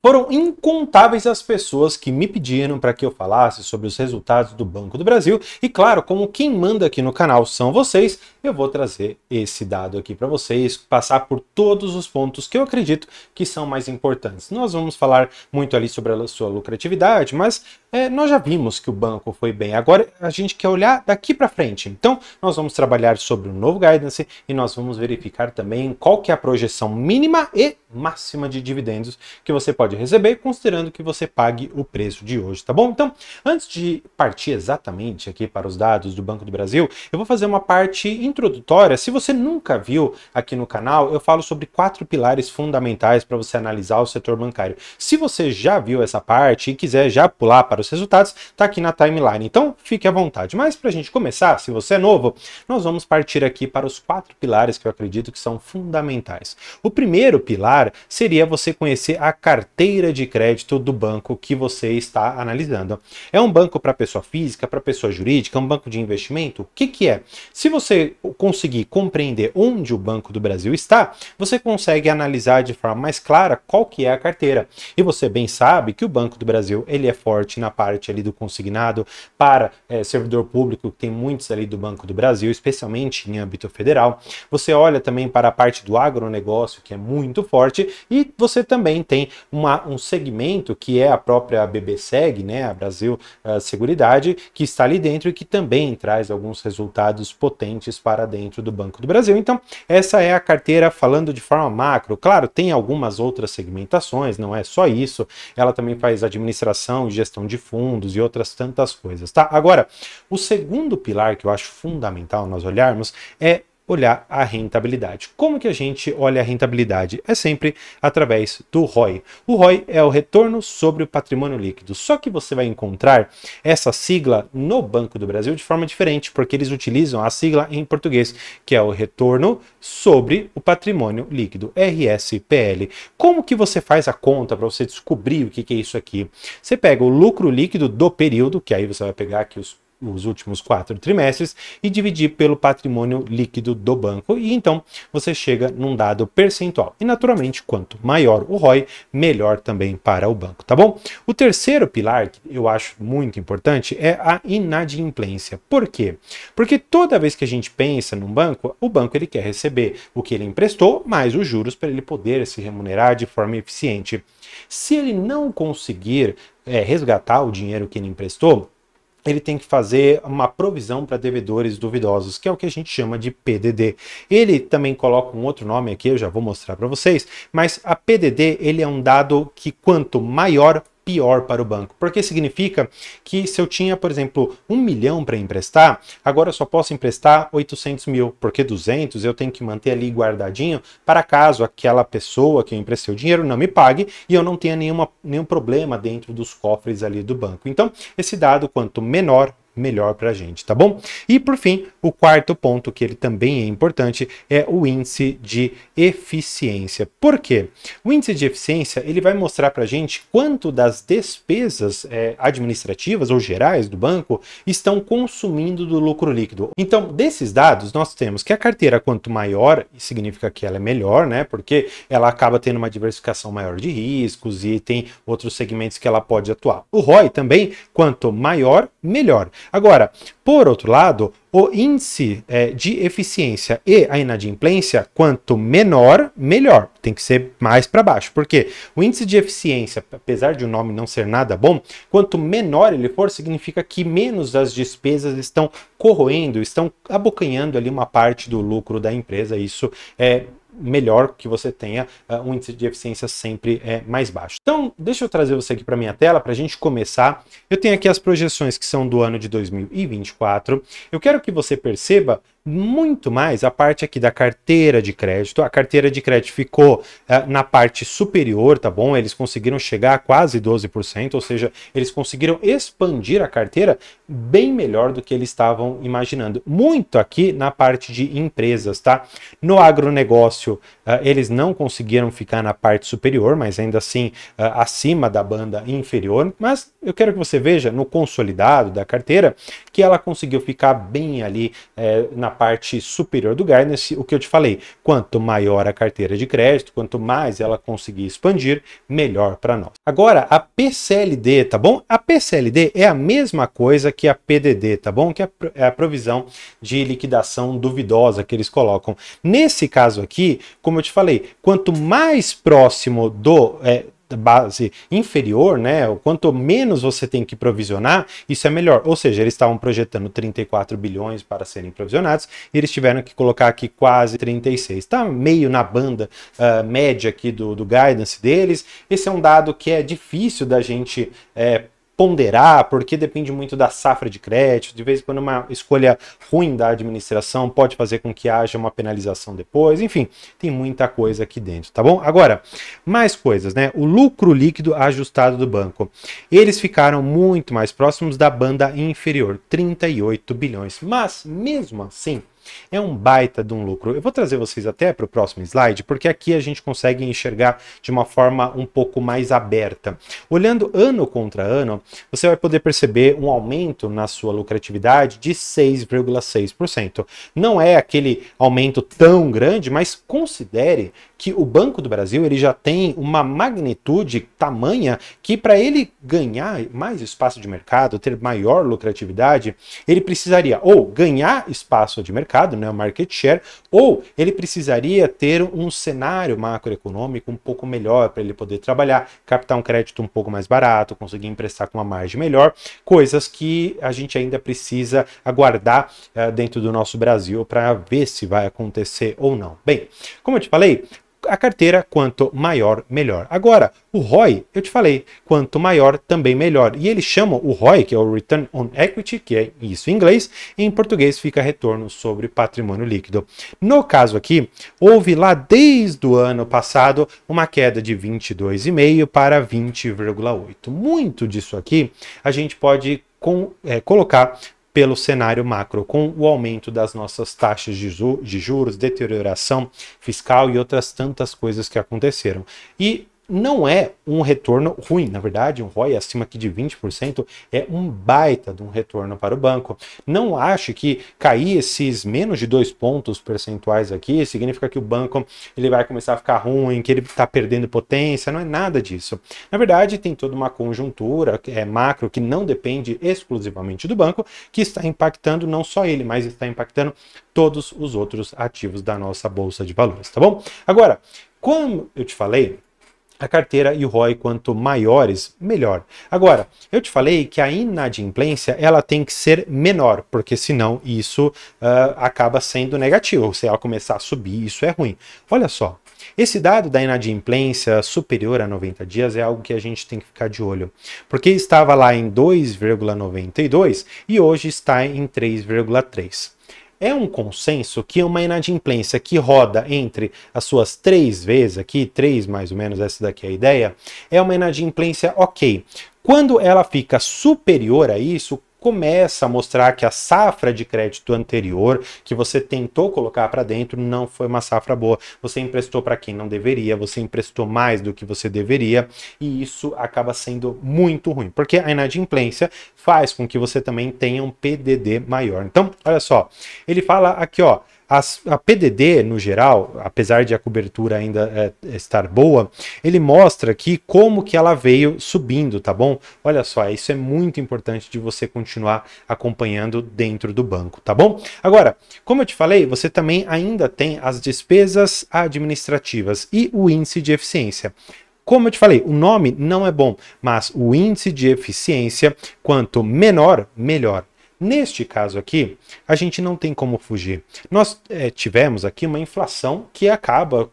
Foram incontáveis as pessoas que me pediram para que eu falasse sobre os resultados do Banco do Brasil e, claro, como quem manda aqui no canal são vocês, eu vou trazer esse dado aqui para vocês, passar por todos os pontos que eu acredito que são mais importantes. Nós vamos falar muito ali sobre a sua lucratividade, mas nós já vimos que o banco foi bem. Agora a gente quer olhar daqui para frente. Então, nós vamos trabalhar sobre o novo guidance e nós vamos verificar também qual que é a projeção mínima e máxima de dividendos que você pode receber, considerando que você pague o preço de hoje, tá bom? Então, antes de partir exatamente aqui para os dados do Banco do Brasil, eu vou fazer uma parte introdutória. Se você nunca viu aqui no canal, eu falo sobre 4 pilares fundamentais para você analisar o setor bancário. Se você já viu essa parte e quiser já pular para os resultados, tá aqui na timeline, então fique à vontade. Mas para a gente começar, se você é novo, nós vamos partir aqui para os 4 pilares que eu acredito que são fundamentais. O primeiro pilar seria você conhecer a carteira de crédito do banco que você está analisando. É um banco para pessoa física, para pessoa jurídica, um banco de investimento? O que que é? Se você conseguir compreender onde o Banco do Brasil está, você consegue analisar de forma mais clara qual que é a carteira. E você bem sabe que o Banco do Brasil ele é forte na parte ali do consignado para servidor público, que tem muitos ali do Banco do Brasil, especialmente em âmbito federal. Você olha também para a parte do agronegócio, que é muito forte, e você também tem um segmento que é a própria BBSEG, né, a Brasil Seguridade, que está ali dentro e que também traz alguns resultados potentes para dentro do Banco do Brasil. Então, essa é a carteira falando de forma macro. Claro, tem algumas outras segmentações, não é só isso. Ela também faz administração e gestão de fundos e outras tantas coisas, tá? Agora, o segundo pilar que eu acho fundamental nós olharmos é olhar a rentabilidade. Como que a gente olha a rentabilidade? É sempre através do ROI. O ROI é o retorno sobre o patrimônio líquido. Só que você vai encontrar essa sigla no Banco do Brasil de forma diferente, porque eles utilizam a sigla em português, que é o retorno sobre o patrimônio líquido, RSPL. Como que você faz a conta para você descobrir o que é isso aqui? Você pega o lucro líquido do período, que aí você vai pegar aqui os últimos 4 trimestres e dividir pelo patrimônio líquido do banco e então você chega num dado percentual. E naturalmente, quanto maior o ROI, melhor também para o banco, tá bom? O terceiro pilar, que eu acho muito importante, é a inadimplência. Por quê? Porque toda vez que a gente pensa num banco, o banco ele quer receber o que ele emprestou, mais os juros para ele poder se remunerar de forma eficiente. Se ele não conseguir resgatar o dinheiro que ele emprestou, ele tem que fazer uma provisão para devedores duvidosos, que é o que a gente chama de PDD. Ele também coloca um outro nome aqui, eu já vou mostrar para vocês, mas a PDD ele é um dado que quanto maior, pior para o banco, porque significa que se eu tinha, por exemplo, 1 milhão para emprestar, agora eu só posso emprestar 800 mil, porque 200 eu tenho que manter ali guardadinho para caso aquela pessoa que eu emprestei o dinheiro não me pague e eu não tenha nenhum problema dentro dos cofres ali do banco. Então, esse dado, quanto menor, melhor para a gente, tá bom? E por fim, o quarto ponto, que ele também é importante, é o índice de eficiência. Por quê? O índice de eficiência, ele vai mostrar para a gente quanto das despesas administrativas ou gerais do banco estão consumindo do lucro líquido. Então, desses dados, nós temos que a carteira, quanto maior, significa que ela é melhor, né? Porque ela acaba tendo uma diversificação maior de riscos e tem outros segmentos que ela pode atuar. O ROI também, quanto maior, melhor. Agora, por outro lado, o índice de eficiência e a inadimplência, quanto menor, melhor. Tem que ser mais para baixo. Porque o índice de eficiência, apesar de o nome não ser nada bom, quanto menor ele for, significa que menos das despesas estão corroendo, estão abocanhando ali uma parte do lucro da empresa. Isso é melhor que você tenha um índice de eficiência sempre mais baixo. Então, deixa eu trazer você aqui para minha tela para a gente começar. Eu tenho aqui as projeções que são do ano de 2024. Eu quero que você perceba muito mais a parte aqui da carteira de crédito. A carteira de crédito ficou na parte superior, tá bom? Eles conseguiram chegar a quase 12%, ou seja, eles conseguiram expandir a carteira bem melhor do que eles estavam imaginando. Muito aqui na parte de empresas, tá? No agronegócio, eles não conseguiram ficar na parte superior, mas ainda assim acima da banda inferior. Mas eu quero que você veja no consolidado da carteira que ela conseguiu ficar bem ali na parte superior do guidance, o que eu te falei, quanto maior a carteira de crédito, quanto mais ela conseguir expandir, melhor para nós. Agora, a PCLD, tá bom? A PCLD é a mesma coisa que a PDD, tá bom? Que é a provisão de liquidação duvidosa que eles colocam. Nesse caso aqui, como eu te falei, quanto mais próximo do base inferior, né, quanto menos você tem que provisionar, isso é melhor. Ou seja, eles estavam projetando 34 bilhões para serem provisionados e eles tiveram que colocar aqui quase 36. Está meio na banda média aqui do guidance deles. Esse é um dado que é difícil da gente ponderar, porque depende muito da safra de crédito. De vez em quando uma escolha ruim da administração pode fazer com que haja uma penalização depois. Enfim, tem muita coisa aqui dentro, tá bom? Agora, mais coisas, né? O lucro líquido ajustado do banco. Eles ficaram muito mais próximos da banda inferior, 38 bilhões. Mas, mesmo assim, é um baita de um lucro. Eu vou trazer vocês até para o próximo slide, porque aqui a gente consegue enxergar de uma forma um pouco mais aberta. Olhando ano contra ano, você vai poder perceber um aumento na sua lucratividade de 6,6%. Não é aquele aumento tão grande, mas considere que o Banco do Brasil ele já tem uma magnitude tamanha que para ele ganhar mais espaço de mercado, ter maior lucratividade, ele precisaria ou ganhar espaço de mercado, né, o market share, ou ele precisaria ter um cenário macroeconômico um pouco melhor para ele poder trabalhar, captar um crédito um pouco mais barato, conseguir emprestar com uma margem melhor, coisas que a gente ainda precisa aguardar dentro do nosso Brasil para ver se vai acontecer ou não. Bem, como eu te falei, a carteira, quanto maior, melhor. Agora, o ROI, eu te falei, quanto maior, também melhor. E eles chamam o ROI, que é o Return on Equity, que é isso em inglês, e em português fica retorno sobre patrimônio líquido. No caso aqui, houve lá desde o ano passado uma queda de 22,5 para 20,8. Muito disso aqui a gente pode colocar pelo cenário macro, com o aumento das nossas taxas de juros, deterioração fiscal e outras tantas coisas que aconteceram. E não é um retorno ruim, na verdade, um ROI acima aqui de 20% é um baita de um retorno para o banco. Não ache que cair esses menos de 2 pontos percentuais aqui significa que o banco ele vai começar a ficar ruim, que ele está perdendo potência, não é nada disso. Na verdade, tem toda uma conjuntura macro que não depende exclusivamente do banco, que está impactando não só ele, mas está impactando todos os outros ativos da nossa bolsa de valores, tá bom? Agora, como eu te falei, a carteira e o ROI, quanto maiores, melhor. Agora, eu te falei que a inadimplência ela tem que ser menor, porque senão isso acaba sendo negativo. Se ela começar a subir, isso é ruim. Olha só, esse dado da inadimplência superior a 90 dias é algo que a gente tem que ficar de olho, porque estava lá em 2,92 e hoje está em 3,3. É um consenso que uma inadimplência que roda entre as suas 3 vezes aqui, 3 mais ou menos, essa daqui é a ideia, é uma inadimplência ok. Quando ela fica superior a isso, começa a mostrar que a safra de crédito anterior que você tentou colocar para dentro não foi uma safra boa. Você emprestou para quem não deveria, você emprestou mais do que você deveria e isso acaba sendo muito ruim, porque a inadimplência faz com que você também tenha um PDD maior. Então, olha só, ele fala aqui, ó, a PDD, no geral, apesar de a cobertura ainda estar boa, ele mostra aqui como que ela veio subindo, tá bom? Olha só, isso é muito importante de você continuar acompanhando dentro do banco, tá bom? Agora, como eu te falei, você também ainda tem as despesas administrativas e o índice de eficiência. Como eu te falei, o nome não é bom, mas o índice de eficiência, quanto menor, melhor. Neste caso aqui, a gente não tem como fugir. Nós tivemos aqui uma inflação que acaba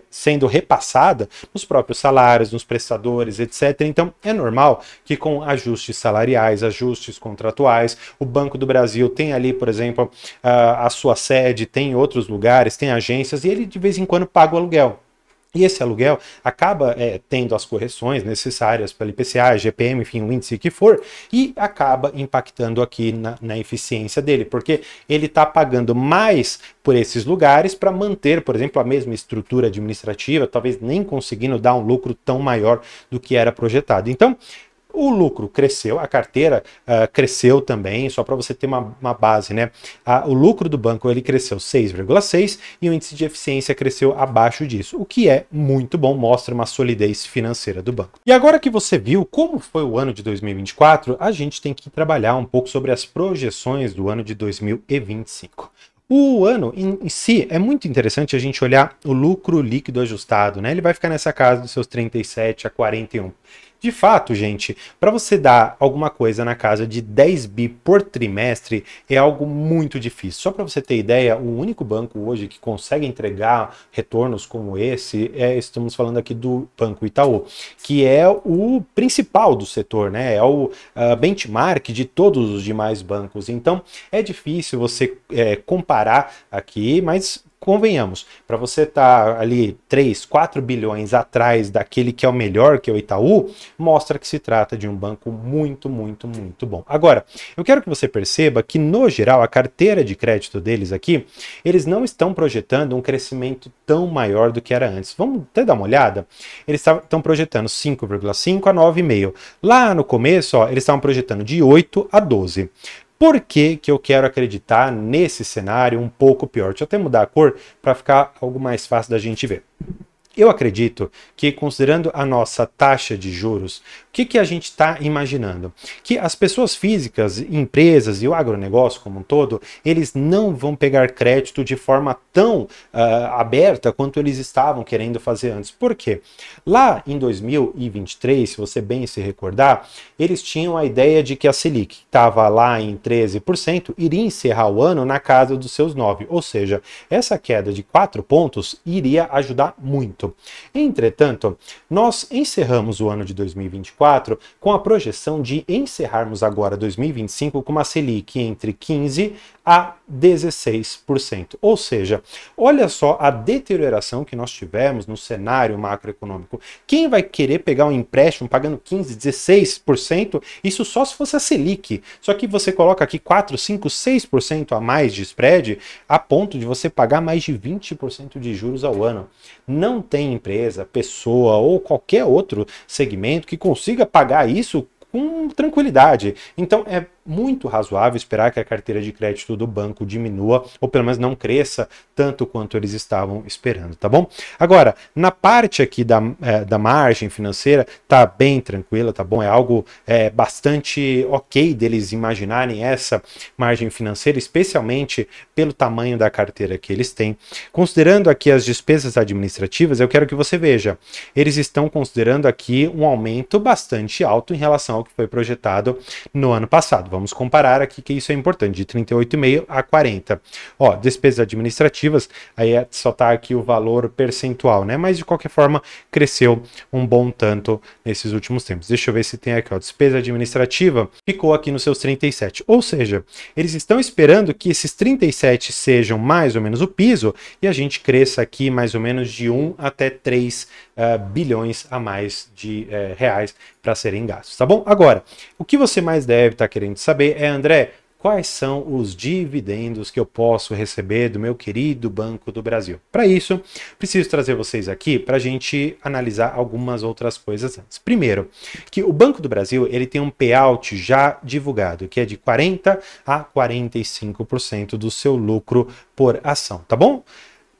sendo repassada nos próprios salários, nos prestadores, etc. Então, é normal que com ajustes salariais, ajustes contratuais, o Banco do Brasil tem ali, por exemplo, a sua sede, tem outros lugares, tem agências, e ele de vez em quando paga o aluguel. E esse aluguel acaba tendo as correções necessárias pelo IPCA, GPM, enfim, o índice que for, e acaba impactando aqui na eficiência dele, porque ele está pagando mais por esses lugares para manter, por exemplo, a mesma estrutura administrativa, talvez nem conseguindo dar um lucro tão maior do que era projetado. Então, O lucro cresceu, a carteira cresceu também, só para você ter uma base, né? O lucro do banco ele cresceu 6,6 e o índice de eficiência cresceu abaixo disso, o que é muito bom, mostra uma solidez financeira do banco. E agora que você viu como foi o ano de 2024, a gente tem que trabalhar um pouco sobre as projeções do ano de 2025. O ano em si é muito interessante a gente olhar o lucro líquido ajustado, né? Ele vai ficar nessa casa dos seus 37 a 41. De fato, gente, para você dar alguma coisa na casa de 10 bi por trimestre é algo muito difícil. Só para você ter ideia, o único banco hoje que consegue entregar retornos como esse, estamos falando aqui do Banco Itaú, que é o principal do setor, né? É o benchmark de todos os demais bancos. Então, é difícil você comparar aqui, mas convenhamos, para você estar ali 3, 4 bilhões atrás daquele que é o melhor, que é o Itaú, mostra que se trata de um banco muito, muito, muito bom. Agora, eu quero que você perceba que, no geral, a carteira de crédito deles aqui, eles não estão projetando um crescimento tão maior do que era antes. Vamos até dar uma olhada? Eles estão projetando 5,5 a 9,5. Lá no começo, ó, eles estavam projetando de 8 a 12. Por que que eu quero acreditar nesse cenário um pouco pior? Deixa eu até mudar a cor para ficar algo mais fácil da gente ver. Eu acredito que, considerando a nossa taxa de juros, o que a gente está imaginando? Que as pessoas físicas, empresas e o agronegócio como um todo, eles não vão pegar crédito de forma tão aberta quanto eles estavam querendo fazer antes. Por quê? Lá em 2023, se você bem se recordar, eles tinham a ideia de que a Selic, que estava lá em 13%, iria encerrar o ano na casa dos seus 9%. Ou seja, essa queda de 4 pontos iria ajudar muito. Entretanto, nós encerramos o ano de 2024 com a projeção de encerrarmos agora 2025 com uma Selic entre 15% a 16%. Ou seja, olha só a deterioração que nós tivemos no cenário macroeconômico. Quem vai querer pegar um empréstimo pagando 15%, 16%? Isso só se fosse a Selic. Só que você coloca aqui 4, 5, 6% a mais de spread, a ponto de você pagar mais de 20% de juros ao ano. Não tem empresa, pessoa ou qualquer outro segmento que consiga pagar isso com tranquilidade. Então é muito razoável esperar que a carteira de crédito do banco diminua, ou pelo menos não cresça tanto quanto eles estavam esperando, tá bom? Agora, na parte aqui da margem financeira, tá bem tranquila, tá bom? É algo bastante ok deles imaginarem essa margem financeira, especialmente pelo tamanho da carteira que eles têm. Considerando aqui as despesas administrativas, eu quero que você veja, eles estão considerando aqui um aumento bastante alto em relação ao que foi projetado no ano passado. Vamos comparar aqui que isso é importante, de 38,5 a 40. Ó, despesas administrativas, aí só tá aqui o valor percentual, né? Mas de qualquer forma, cresceu um bom tanto nesses últimos tempos. Deixa eu ver se tem aqui, ó, despesa administrativa ficou aqui nos seus 37. Ou seja, eles estão esperando que esses 37 sejam mais ou menos o piso e a gente cresça aqui mais ou menos de 1 até 3 bilhões a mais de reais para serem gastos, tá bom? Agora, o que você mais deve estar querendo saber é, André, quais são os dividendos que eu posso receber do meu querido Banco do Brasil? Para isso, preciso trazer vocês aqui para a gente analisar algumas outras coisas antes. Primeiro, que o Banco do Brasil ele tem um payout já divulgado, que é de 40% a 45% do seu lucro por ação, tá bom?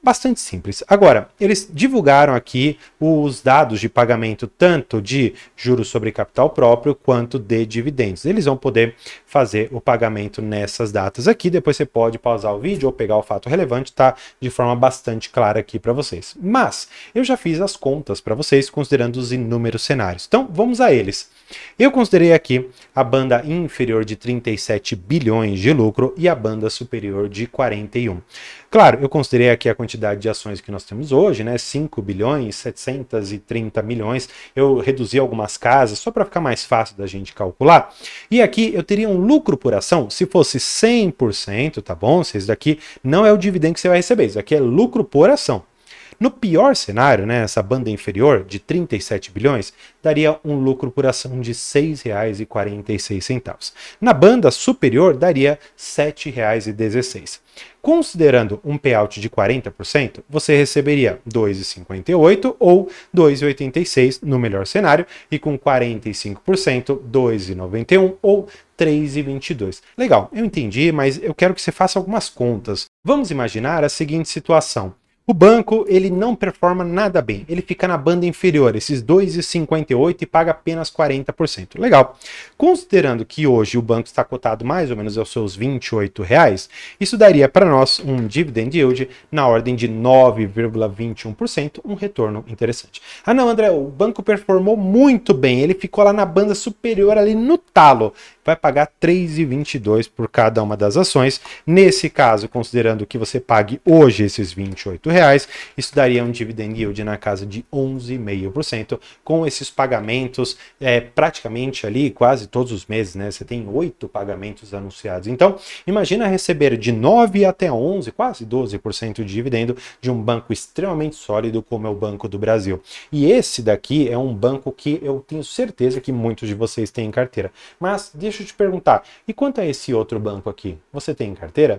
Bastante simples. Agora, eles divulgaram aqui os dados de pagamento tanto de juros sobre capital próprio quanto de dividendos. Eles vão poder fazer o pagamento nessas datas aqui. Depois você pode pausar o vídeo ou pegar o fato relevante, tá? De forma bastante clara aqui para vocês. Mas eu já fiz as contas para vocês considerando os inúmeros cenários. Então, vamos a eles. Eu considerei aqui a banda inferior de 37 bilhões de lucro e a banda superior de 41. Claro, eu considerei aqui a quantidade de ações que nós temos hoje, né? 5 bilhões, 730 milhões. Eu reduzi algumas casas só para ficar mais fácil da gente calcular. E aqui eu teria um lucro por ação, se fosse 100%, tá bom? Se isso daqui não é o dividendo que você vai receber, isso aqui é lucro por ação. No pior cenário, né, essa banda inferior de 37 bilhões, daria um lucro por ação de R$ 6,46. Na banda superior, daria R$ 7,16. Considerando um payout de 40%, você receberia R$ 2,58 ou R$ 2,86 no melhor cenário, e com 45%, R$ 2,91 ou R$ 3,22. Legal, eu entendi, mas eu quero que você faça algumas contas. Vamos imaginar a seguinte situação. O banco, ele não performa nada bem, ele fica na banda inferior, esses 2,58 e paga apenas 40%. Legal. Considerando que hoje o banco está cotado mais ou menos aos seus R$ 28, isso daria para nós um dividend yield na ordem de 9,21%, um retorno interessante. Ah não, André, o banco performou muito bem, ele ficou lá na banda superior ali no talo, vai pagar 3,22 por cada uma das ações. Nesse caso, considerando que você pague hoje esses R$ 28, isso daria um dividend yield na casa de 11,5%, com esses pagamentos praticamente ali quase todos os meses, né? Você tem 8 pagamentos anunciados. Então, imagina receber de 9 até 11, quase 12% de dividendo de um banco extremamente sólido como é o Banco do Brasil. E esse daqui é um banco que eu tenho certeza que muitos de vocês têm em carteira. Mas deixa eu te perguntar, e quanto a esse outro banco aqui? Você tem em carteira?